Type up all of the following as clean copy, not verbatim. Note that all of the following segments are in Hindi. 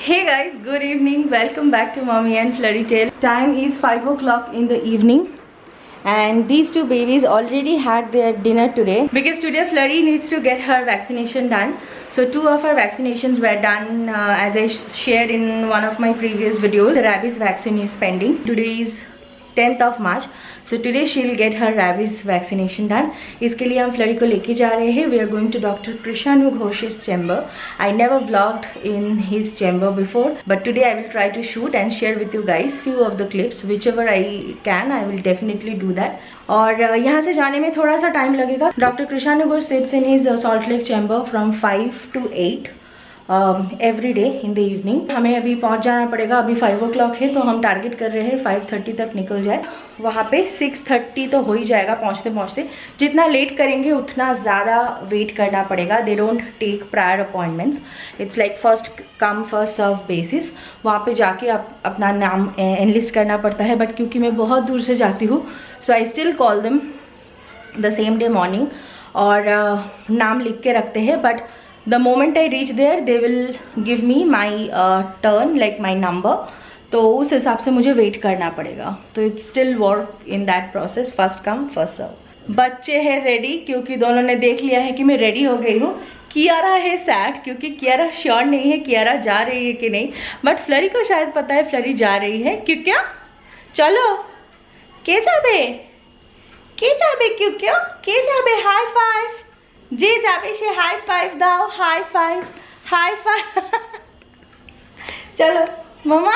Hey guys, good evening. Welcome back to Mommy and Flurry Tale. Time is 5 o'clock in the evening and these two babies already had their dinner today because today Flurry needs to get her vaccination done. So two of her vaccinations were done as I shared in one of my previous videos. The rabies vaccine is pending. Today is 10th of March. So today she'll get her rabies vaccination done. इसके लिए हम फ्लरी को लेके जा रहे हैं. We are going to Dr. Krishanu Ghosh's chamber. I never vlogged in his chamber before, but today I will try to shoot and share with you guys few of the clips. Whichever I can, I will definitely do that. और यहाँ से जाने में थोड़ा सा टाइम लगेगा. Dr. Krishanu Ghosh sits in his Salt Lake chamber from 5 to 8. Every day in the evening. हमें अभी पहुंच जाना पड़ेगा. अभी 5 o'clock है तो हम टारगेट कर रहे हैं 5:30 तक निकल जाए. वहाँ पे 6:30 तो हो ही जाएगा पहुँचते पहुँचते. जितना लेट करेंगे उतना ज़्यादा वेट करना पड़ेगा. They don't take prior appointments. It's like first come first serve basis. वहाँ पे जाके आप अपना नाम एनलिस्ट करना पड़ता है. बट क्योंकि मैं बहुत दूर से जाती हूँ so I still call them the same day morning और नाम लिख के रखते हैं. But the moment I reach there they will give me my turn like my number. तो उस हिसाब से मुझे वेट करना पड़ेगा. तो it's still work in that process. First come first serve. बच्चे हैं रेडी क्योंकि दोनों ने देख लिया है कि मैं रेडी हो गई हूँ. कियारा है सैड क्योंकि कियारा श्योर नहीं है कियारा जा रही है कि नहीं. बट फ्लरी को शायद पता है फ्लरी जा रही है. क्यों क्या चलो के जाबे क्यों क्यों के जाबे. हाई फाइव जे जाबे से हाई फाइव दाओ. हाई फाइव चलो मम्मा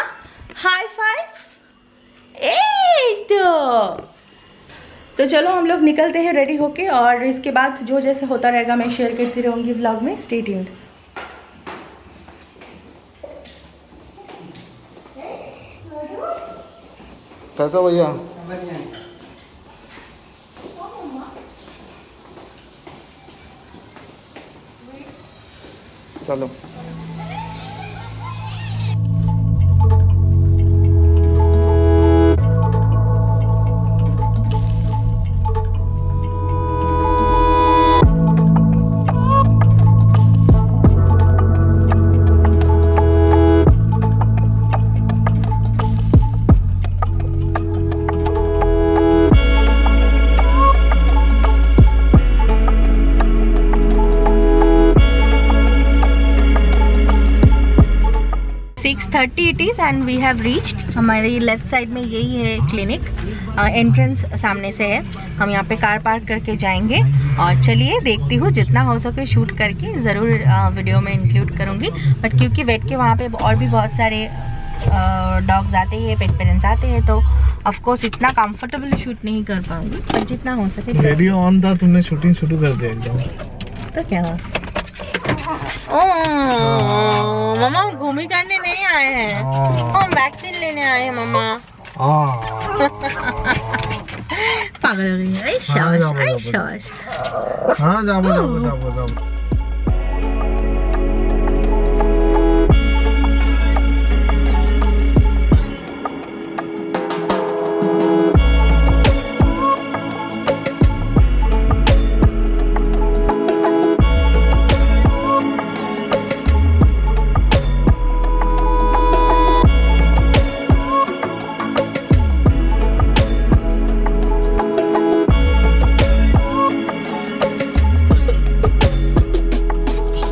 हाई फाइव. तो चलो हम लोग निकलते हैं रेडी होके और इसके बाद जो जैसे होता रहेगा मैं शेयर करती रहूँगी व्लॉग में. Stay tuned. कैसा भैया? चलो it is and we have reached. हमारी लेफ्ट साइड में यही है क्लिनिक. एंट्रेंस सामने से है. हम यहाँ पे कार पार्क करके जाएंगे और चलिए देखती हूँ जितना हो सके शूट करके ज़रूर वीडियो में इंक्लूड करूँगी. बट क्योंकि वेट के वहाँ पे और भी बहुत सारे डॉग्स आते हैं पेट पेरेंट्स आते हैं तो ऑफ कोर्स इतना कंफर्टेबली शूट नहीं कर पाऊँगी. पर जितना हो सके. रेडियो ऑन था तुमने शूटिंग शुरू कर दिया एकदम. तो क्या हुआ? मम्मा घूमी करने नहीं आए हैं. हम वैक्सीन लेने आए हैं मम्मा. पागल हो गई है. शाबाश. हाँ जाओ.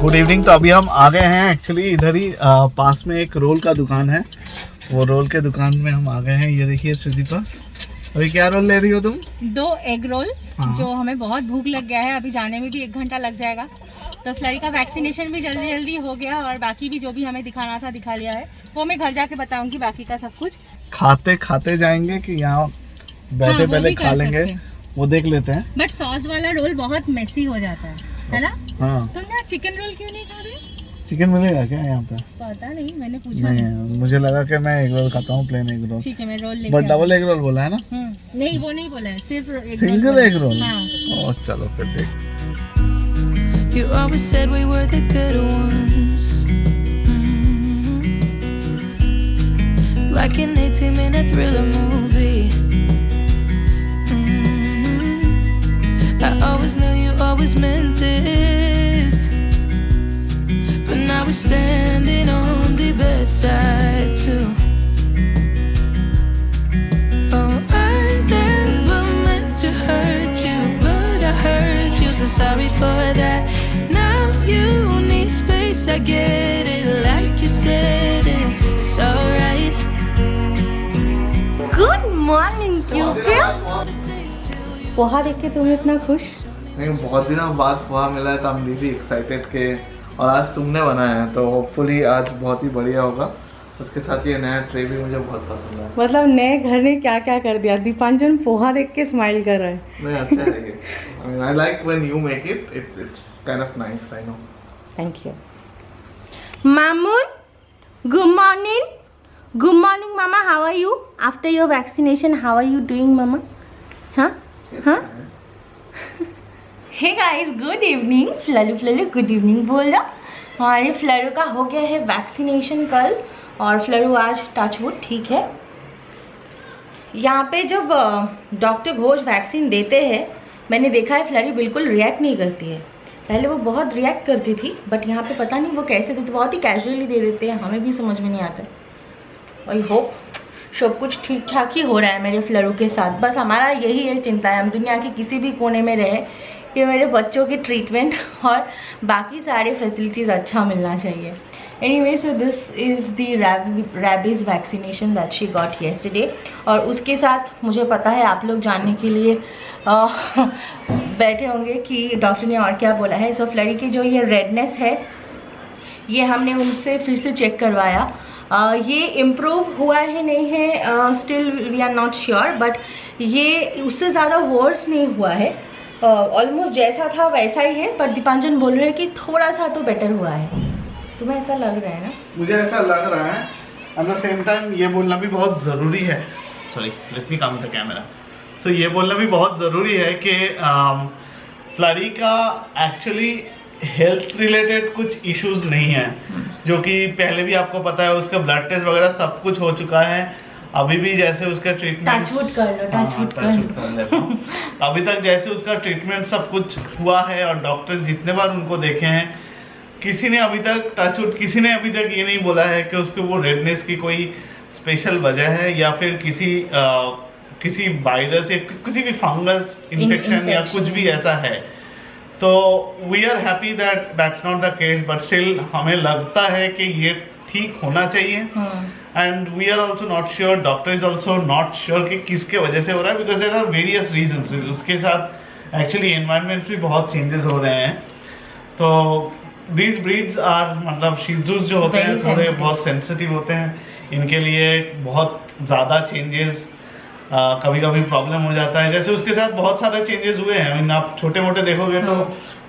Good evening. तो अभी हम आ गए हैं एक्चुअली इधर ही पास में एक रोल का दुकान है. वो रोल के दुकान में हम आ गए हैं. ये देखिए सुदीपा अभी क्या रोल ले रही हो तुम? 2 एग रोल. जो हमें बहुत भूख लग गया है. अभी जाने में भी 1 घंटा लग जाएगा. तो फ्लरी का वैक्सीनेशन भी जल्दी जल्दी हो गया और बाकी भी जो भी हमें दिखाना था दिखा लिया है. वो मैं घर जाके बताऊंगी बाकी का सब कुछ. खाते खाते जाएंगे कि यहाँ बैठे पहले खा लेंगे वो देख लेते हैं. बट सॉस वाला रोल बहुत मेसी हो जाता है ना. हाँ. तुमने चिकन रोल क्यों नहीं खा रहे? चिकन मिलेगा क्या यहाँ पे? पता नहीं मैंने पूछा नहीं. मुझे लगा कि मैं एग रोल खाता हूँ प्लेन एग रोल. ठीक है मैं रोल लेके. बट डबल एग रोल बोला है ना? नहीं वो नहीं बोला है सिर्फ सिंगल एग रोल. हाँ. चलो फिर देख. You always said we were the good ones. Like an 18-minute thriller movie. I always knew you always meant it. But now we're standing on the best poha देख के तुम इतना खुश? नहीं, बहुत दिनों बाद पोहा मिला है तो हम भी एक्साइटेड के, और आज तुमने बनाया है तो होपफुली आज बहुत ही बढ़िया होगा। उसके साथ ये नया ट्रे भी मुझे बहुत पसंद है। मतलब नए घर ने क्या क्या कर दिया। दीपांजन पोहा देख के स्माइल कर रहा है। नहीं, अच्छा है ये। I mean, I like when you make it. It's kind of nice, I know. Thank you. Mamun, good morning. Good morning, Mama. How are you? After your vaccination, how are you doing, Mama? Huh? Huh? Hey guys, good evening. फ्लरू गुड इवनिंग बोल रहा। हमारे फ्लरू का हो गया है वैक्सीनेशन कल, और फ्लरू आज टचवुड ठीक है। यहाँ पे जब डॉक्टर घोष वैक्सीन देते हैं, मैंने देखा है फ्लरी बिल्कुल रिएक्ट नहीं करती है। पहले वो बहुत रिएक्ट करती थी, बट यहाँ पे पता नहीं वो कैसे देते, बहुत ही कैजुअली दे देते हैं, हमें भी समझ में नहीं आता। आई होप सब कुछ ठीक ठाक ही हो रहा है मेरे फ्लरू के साथ। बस हमारा यही है चिंता है, हम दुनिया के किसी भी कोने में रहे कि मेरे बच्चों की ट्रीटमेंट और बाकी सारे फैसिलिटीज़ अच्छा मिलना चाहिए। Anyway, so this is the rabies vaccination that she got yesterday। और उसके साथ मुझे पता है आप लोग जानने के लिए बैठे होंगे कि डॉक्टर ने और क्या बोला है। सो फ्लरी की जो ये रेडनेस है, ये हमने उनसे फिर से चेक करवाया। ये इम्प्रूव हुआ है नहीं है, still we are not sure, but ये उससे ज़्यादा वर्स नहीं हुआ है। ऑलमोस्ट जैसा था वैसा ही है, पर दीपांजन बोल रहे हैं कि थोड़ा सा तो बेटर हुआ है। तुम्हें ऐसा लग रहा है ना? मुझे ऐसा लग रहा है। एट द सेम टाइम ये बोलना भी बहुत ज़रूरी है, sorry let me come the camera. So ये बोलना भी बहुत ज़रूरी है कि फ्लरी का एक्चुअली हेल्थ रिलेटेड कुछ इश्यूज नहीं है, जो कि पहले भी आपको पता है। उसका ब्लड टेस्ट वगैरह सब कुछ हो चुका है। अभी भी जैसे उसका ट्रीटमेंट अभी तक जैसे उसका ट्रीटमेंट सब कुछ हुआ है, और डॉक्टर्स जितने बार उनको देखे हैं, किसी ने अभी तक टचवुड किसी ने अभी तक ये नहीं बोला है कि उसके वो रेडनेस की कोई स्पेशल वजह है, या फिर किसी वायरस या किसी भी फंगस इन्फेक्शन या कुछ भी ऐसा है। तो we are happy that that's not the case, but still हमें लगता है कि ये ठीक होना चाहिए। And we are also not sure, doctor is also not sure कि किसके वजह से हो रहा है, because there are various reasons. उसके साथ एक्चुअली एनवायरनमेंट भी बहुत चेंजेस हो रहे हैं। तो दीज ब्रीड्स आर, मतलब शिजुस जो होते हैं थोड़े बहुत सेंसिटिव होते हैं, इनके लिए बहुत ज़्यादा चेंजेस कभी कभी प्रॉब्लम हो जाता है। जैसे उसके साथ बहुत सारे चेंजेस हुए हैं। I mean, आप छोटे मोटे देखोगे तो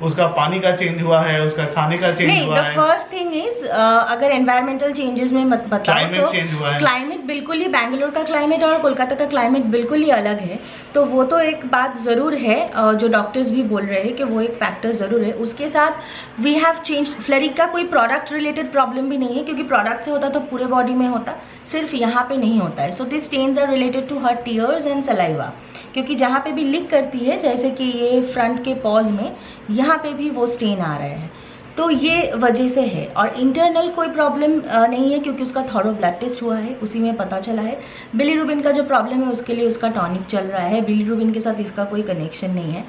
उसका पानी का चेंज हुआ है, उसका खाने का चेंज हुआ है। फर्स्ट थिंग इज, अगर एनवायरमेंटल चेंजेस में मत बताओ क्लाइमेट तो चेंज हुआ है। क्लाइमेट बिल्कुल ही, बैंगलोर का क्लाइमेट और कोलकाता का क्लाइमेट बिल्कुल ही अलग है। तो वो तो एक बात ज़रूर है, जो डॉक्टर्स भी बोल रहे हैं कि वो एक फैक्टर ज़रूर है। उसके साथ वी हैव चेंज। फ्लरी का कोई प्रोडक्ट रिलेटेड प्रॉब्लम भी नहीं है, क्योंकि प्रोडक्ट से होता तो पूरे बॉडी में होता, सिर्फ यहाँ पे नहीं होता है। So this stains are related to her tears and saliva, क्योंकि जहाँ पे भी लीक करती है, जैसे कि ये फ्रंट के पॉज में, यहाँ पे भी वो स्टेन आ रहे हैं। तो ये वजह से है, और इंटरनल कोई प्रॉब्लम नहीं है, क्योंकि उसका थॉरो ब्लड टेस्ट हुआ है, उसी में पता चला है। बिलीरुबिन का जो प्रॉब्लम है उसके लिए उसका टॉनिक चल रहा है, बिलीरुबिन के साथ इसका कोई कनेक्शन नहीं है।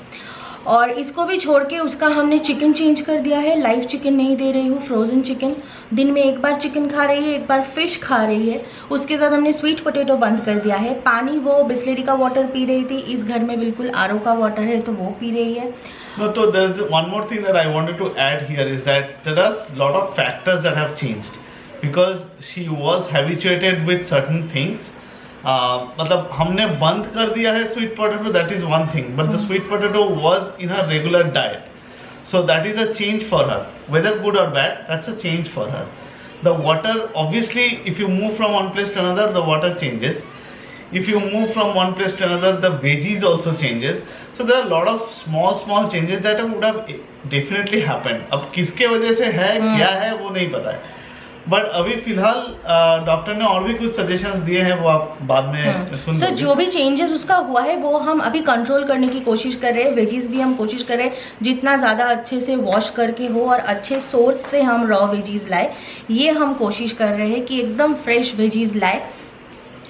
और इसको भी छोड़ के उसका हमने चिकन चेंज कर दिया है, लाइव चिकन नहीं दे रही हूँ, फ्रोज़न चिकन। दिन में एक बार चिकन खा रही है, एक बार फिश खा रही है। उसके साथ हमने स्वीट पोटैटो बंद कर दिया है। पानी वो बिस्लेरी का वाटर पी रही थी, इस घर में बिल्कुल आरओ का वाटर है तो वो पी रही है। No, so there's one more thing that I wanted to add here is that there are a lot of factors that have changed because she was habituated with certain things. मतलब हमने बंद कर दिया है sweet potato, that is one thing, but the sweet potato was in her regular diet, so that is a change for her, whether good or bad, that's a change for her. The water, obviously, if you move from one place to another, the water changes. If you move from one place to another, the veggies also changes. So there are a lot of small changes that would have definitely happened. अब किसके वजह से है, क्या है, वो नहीं पता है। बट अभी फिलहाल डॉक्टर ने और भी कुछ सजेशंस दिए हैं, वो आप बाद में सुन लो। जो भी चेंजेस उसका हुआ है वो हम अभी कंट्रोल करने की कोशिश कर रहे हैं। वेजीज भी हम कोशिश कर रहे हैं जितना ज़्यादा अच्छे से वॉश करके हो और अच्छे सोर्स से हम रॉ वेजीज लाए। ये हम कोशिश कर रहे हैं कि एकदम फ्रेश वेजीज लाए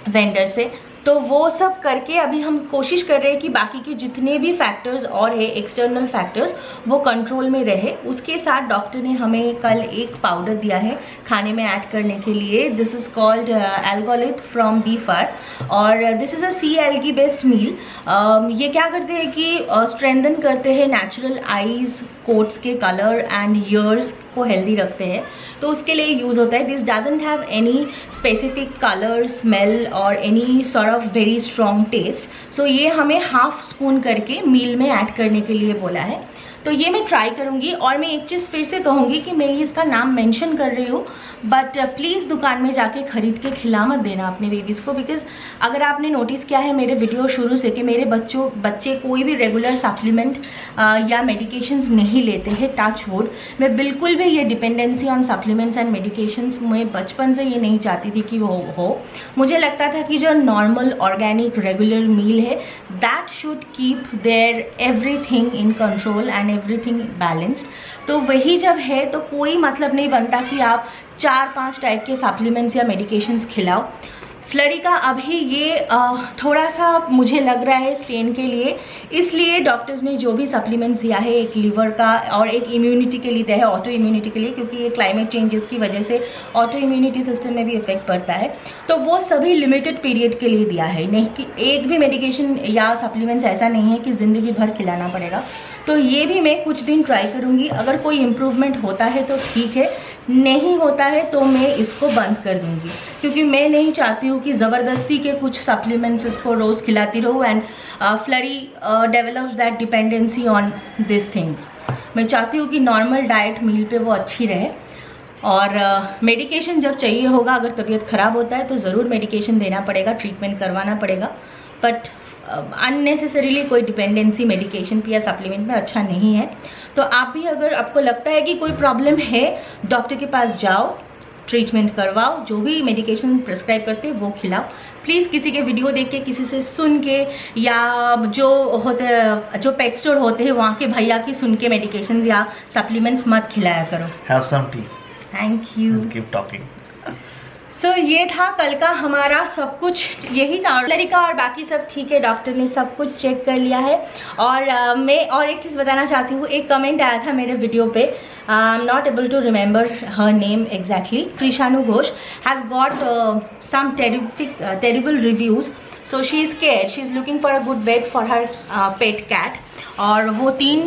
वेंडर से, तो वो सब करके अभी हम कोशिश कर रहे हैं कि बाकी के जितने भी फैक्टर्स और है एक्सटर्नल फैक्टर्स वो कंट्रोल में रहे। उसके साथ डॉक्टर ने हमें कल एक पाउडर दिया है खाने में ऐड करने के लिए। This is called Algolith from Beaphar और this is a sea algae based meal. ये क्या करते हैं कि स्ट्रेंथन करते हैं नेचुरल आईज कोट्स के कलर एंड ईयर्स को हेल्दी रखते हैं, तो उसके लिए यूज़ होता है। This doesn't have any specific colour smell और any sort of very strong taste. So ये हमें हाफ स्पून करके मील में ऐड करने के लिए बोला है, तो ये मैं ट्राई करूँगी। और मैं एक चीज़ फिर से कहूँगी कि मैं इसका नाम मेंशन कर रही हूँ, बट प्लीज़ दुकान में जाके ख़रीद के खिला मत देना अपने बेबीज़ को, बिकॉज अगर आपने नोटिस किया है मेरे वीडियो शुरू से कि मेरे बच्चे कोई भी रेगुलर सप्लीमेंट या मेडिकेशंस नहीं लेते हैं, टच वुड। मैं बिल्कुल भी ये dependency on supplements and medications मैं बचपन से ये नहीं चाहती थी कि वो हो। मुझे लगता था कि जो नॉर्मल ऑर्गेनिक रेगुलर मील है that should keep their everything in control and everything balanced. तो वही जब है तो कोई मतलब नहीं बनता कि आप 4-5 टाइप के सप्लीमेंट्स या मेडिकेशंस खिलाओ। फ्लरी का अभी ये थोड़ा सा मुझे लग रहा है स्टेन के लिए, इसलिए डॉक्टर्स ने जो भी सप्लीमेंट्स दिया है एक लीवर का और एक इम्यूनिटी के लिए दिया है, ऑटो इम्यूनिटी के लिए, क्योंकि ये क्लाइमेट चेंजेस की वजह से ऑटो इम्यूनिटी सिस्टम में भी इफेक्ट पड़ता है। तो वो सभी लिमिटेड पीरियड के लिए दिया है, नहीं कि एक भी मेडिकेशन या सप्लीमेंट्स ऐसा नहीं है कि ज़िंदगी भर खिलाना पड़ेगा। तो ये भी मैं कुछ दिन ट्राई करूँगी, अगर कोई इम्प्रूवमेंट होता है तो ठीक है, नहीं होता है तो मैं इसको बंद कर दूंगी, क्योंकि मैं नहीं चाहती हूँ कि ज़बरदस्ती के कुछ सप्लीमेंट्स उसको रोज़ खिलाती रहूँ and flurry develops that dependency on this things. मैं चाहती हूँ कि नॉर्मल डाइट मील पे वो अच्छी रहे। और मेडिकेशन जब चाहिए होगा, अगर तबीयत ख़राब होता है तो ज़रूर मेडिकेशन देना पड़ेगा, ट्रीटमेंट करवाना पड़ेगा, बट अननेसेसरीली कोई डिपेंडेंसी मेडिकेशन पे या सप्लीमेंट में अच्छा नहीं है। तो आप भी अगर आपको लगता है कि कोई प्रॉब्लम है, डॉक्टर के पास जाओ, ट्रीटमेंट करवाओ, जो भी मेडिकेशन प्रिस्क्राइब करते हैं वो खिलाओ। प्लीज़ किसी के वीडियो देख के, किसी से सुन के, या जो होते जो पेट स्टोर होते हैं वहाँ के भैया की सुन के मेडिकेशन या सप्लीमेंट्स मत खिलाया करो। Have some tea. Thank you. Keep talking. सो ये था कल का हमारा सब कुछ, यही था। फ्लरी का और बाकी सब ठीक है, डॉक्टर ने सब कुछ चेक कर लिया है। और मैं और एक चीज़ बताना चाहती हूँ, एक कमेंट आया था मेरे वीडियो पे, I am not able to remember her name exactly, Krishanu Ghosh has got some terrible reviews, so she is care, she is looking for a good vet for her pet cat. और वो 3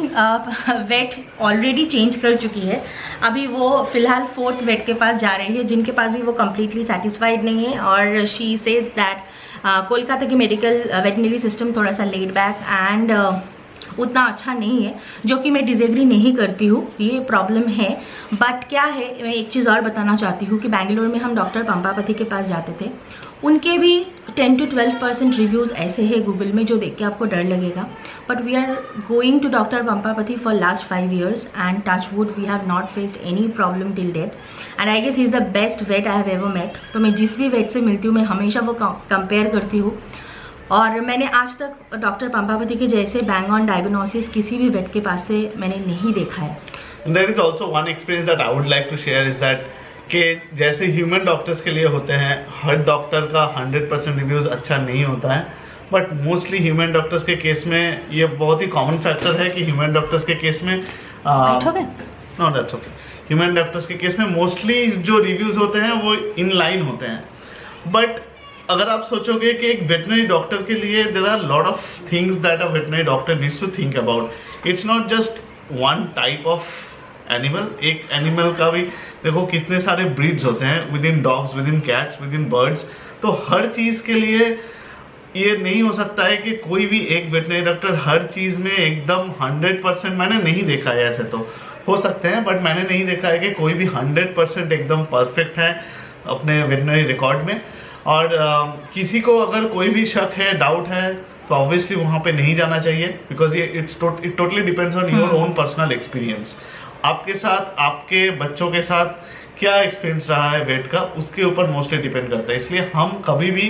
वेट ऑलरेडी चेंज कर चुकी है, अभी वो फ़िलहाल 4th वेट के पास जा रही है, जिनके पास भी वो कम्प्लीटली सेटिस्फाइड नहीं है। और शी सेज दैट कोलकाता की मेडिकल वेटनरी सिस्टम थोड़ा सा लेड बैक एंड उतना अच्छा नहीं है, जो कि मैं डिसएग्री नहीं करती हूँ, ये प्रॉब्लम है। बट क्या है, मैं एक चीज़ और बताना चाहती हूँ कि बेंगलोर में हम डॉक्टर पंपापति के पास जाते थे, उनके भी 10 to 12% रिव्यूज़ ऐसे हैं गूगल में जो देख के आपको डर लगेगा। But we are going to doctor Pampapati for last 5 years and touch wood we have not faced any problem till date and I guess he is the best vet I have ever met. तो मैं जिस भी वेट से मिलती हूँ मैं हमेशा वो कंपेयर करती हूँ, और मैंने आज तक डॉक्टर पंपापति के जैसे बैंग ऑन डायग्नोसिस किसी भी वेट के पास से मैंने नहीं देखा है। There is also one experience that I would like to share is that कि जैसे ह्यूमन डॉक्टर्स के लिए होते हैं, हर डॉक्टर का 100% रिव्यूज़ अच्छा नहीं होता है, बट मोस्टली ह्यूमन डॉक्टर्स के केस में ये बहुत ही कॉमन फैक्टर है कि ह्यूमन डॉक्टर्स के केस में no that's okay, human doctors के केस में मोस्टली जो रिव्यूज़ होते हैं वो इन लाइन होते हैं। बट अगर आप सोचोगे कि एक वेटनरी डॉक्टर के लिए there are lot of things that a veterinary doctor needs to think about, it's not just one type of animal. एक एनिमल का भी देखो कितने सारे ब्रीड्स होते हैं, within dogs, within cats, within birds. तो हर चीज़ के लिए ये नहीं हो सकता है कि कोई भी एक वेटनरी डॉक्टर हर चीज़ में एकदम 100%, मैंने नहीं देखा है, ऐसे तो हो सकते हैं बट मैंने नहीं देखा है कि कोई भी 100% एकदम परफेक्ट है अपने वेटनरी रिकॉर्ड में। और किसी को अगर कोई भी शक है, डाउट है, तो ऑब्वियसली वहाँ पे नहीं जाना चाहिए, बिकॉज ये it totally depends on your own personal experience. आपके साथ, आपके बच्चों के साथ क्या एक्सपीरियंस रहा है वेट का, उसके ऊपर मोस्टली डिपेंड करता है। इसलिए हम कभी भी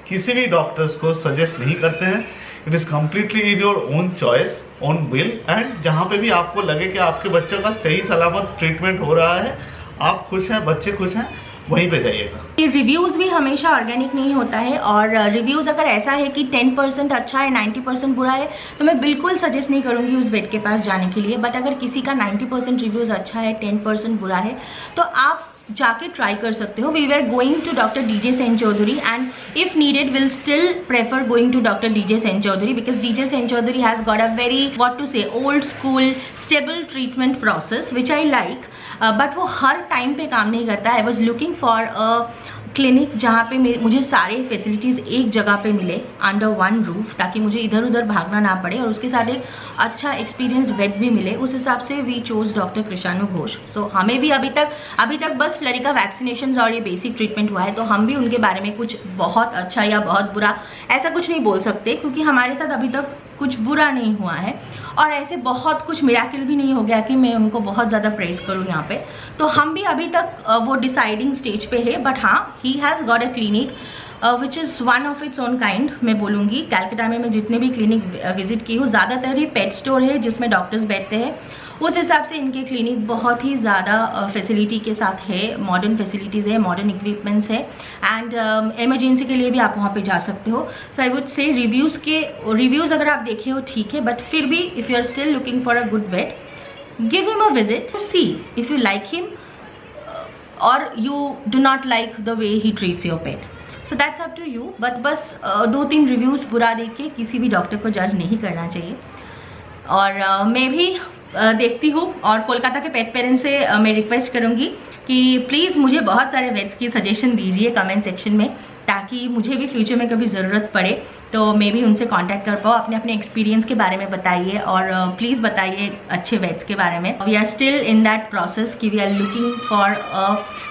किसी भी डॉक्टर्स को सजेस्ट नहीं करते हैं, it is completely in your own choice, own will. And जहाँ पे भी आपको लगे कि आपके बच्चों का सही सलामत ट्रीटमेंट हो रहा है, आप खुश हैं, बच्चे खुश हैं, वहीं पे जाइएगा। रिव्यूज़ भी हमेशा ऑर्गेनिक नहीं होता है, और रिव्यूज़ अगर ऐसा है कि 10% अच्छा है 90% बुरा है तो मैं बिल्कुल सजेस्ट नहीं करूँगी उस वेट के पास जाने के लिए। बट अगर किसी का 90% रिव्यूज़ अच्छा है 10% बुरा है तो आप जाके ट्राई कर सकते हो। We were going to doctor D J Sen Chowdhury and if needed will still prefer going to doctor D J Sen Chowdhury because D J Sen Chowdhury has got a very what to say old school stable treatment process which I like, but वो हर टाइम पे काम नहीं करता। I was looking for a clinic जहाँ पे मुझे सारे फैसिलिटीज़ एक जगह पे मिले अंडर वन रूफ, ताकि मुझे इधर उधर भागना ना पड़े और उसके साथ एक अच्छा एक्सपीरियंस्ड वेट भी मिले। उस हिसाब से वी चोज डॉक्टर कृषाणु घोष। सो हमें भी अभी तक बस फ्लरी का वैक्सीनेशन और ये बेसिक ट्रीटमेंट हुआ है, तो हम भी उनके बारे में कुछ बहुत अच्छा या बहुत बुरा ऐसा कुछ नहीं बोल सकते, क्योंकि हमारे साथ अभी तक कुछ बुरा नहीं हुआ है और ऐसे बहुत कुछ मिराकिल भी नहीं हो गया कि मैं उनको बहुत ज़्यादा प्रेस करूँ यहाँ पे। तो हम भी अभी तक वो डिसाइडिंग स्टेज पे है, बट हाँ he has got a clinic which is one of its own kind. मैं बोलूँगी कैलकाटा में मैं जितने भी क्लिनिक विजिट की हूँ ज़्यादातर ही पेट स्टोर है जिसमें डॉक्टर्स बैठते हैं। उस हिसाब से इनके क्लिनिक बहुत ही ज़्यादा फैसिलिटी के साथ है, मॉडर्न फैसिलिटीज़ है, मॉडर्न इक्विपमेंट्स है एंड इमरजेंसी के लिए भी आप वहाँ पे जा सकते हो। सो आई वुड से रिव्यूज़ अगर आप देखे हो ठीक है, बट फिर भी if you are still looking for a good vet give him a visit to see if you like him और you do not like the way he treats your pet. So that's up to you, but बस 2-3 रिव्यूज़ बुरा देख के किसी भी डॉक्टर को जज नहीं करना चाहिए। और मैं भी देखती हूँ और कोलकाता के पेट पेरेंट्स से मैं रिक्वेस्ट करूँगी कि प्लीज़ मुझे बहुत सारे वेट्स की सजेशन दीजिए कमेंट सेक्शन में, ताकि मुझे भी फ्यूचर में कभी ज़रूरत पड़े तो मैं भी उनसे कांटेक्ट कर पाऊँ। अपने एक्सपीरियंस के बारे में बताइए और प्लीज़ बताइए अच्छे वेट्स के बारे में। We are still in that process कि we are looking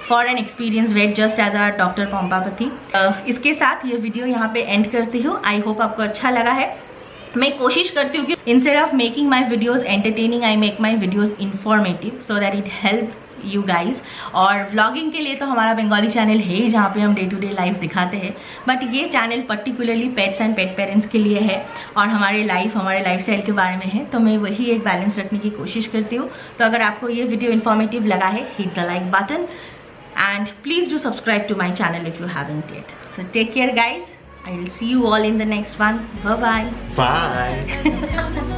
for an experience vet just as our doctor Pompapati. इसके साथ ये वीडियो यहाँ पे एंड करती हूँ। आई होप आपको अच्छा लगा है। मैं कोशिश करती हूँ कि instead of making my videos entertaining I make my videos informative so that it help you guys. और व्लॉगिंग के लिए तो हमारा बंगाली चैनल है ही जहाँ पे हम डे टू डे लाइफ दिखाते हैं, बट ये channel particularly pets and pet parents के लिए है और हमारे लाइफस्टाइल के बारे में है, तो मैं वही एक बैलेंस रखने की कोशिश करती हूँ। तो अगर आपको ये वीडियो इन्फॉर्मेटिव लगा है hit the like button and please do subscribe to my channel if you haven't yet. So take care guys. I will see you all in the next one. Bye bye. Bye.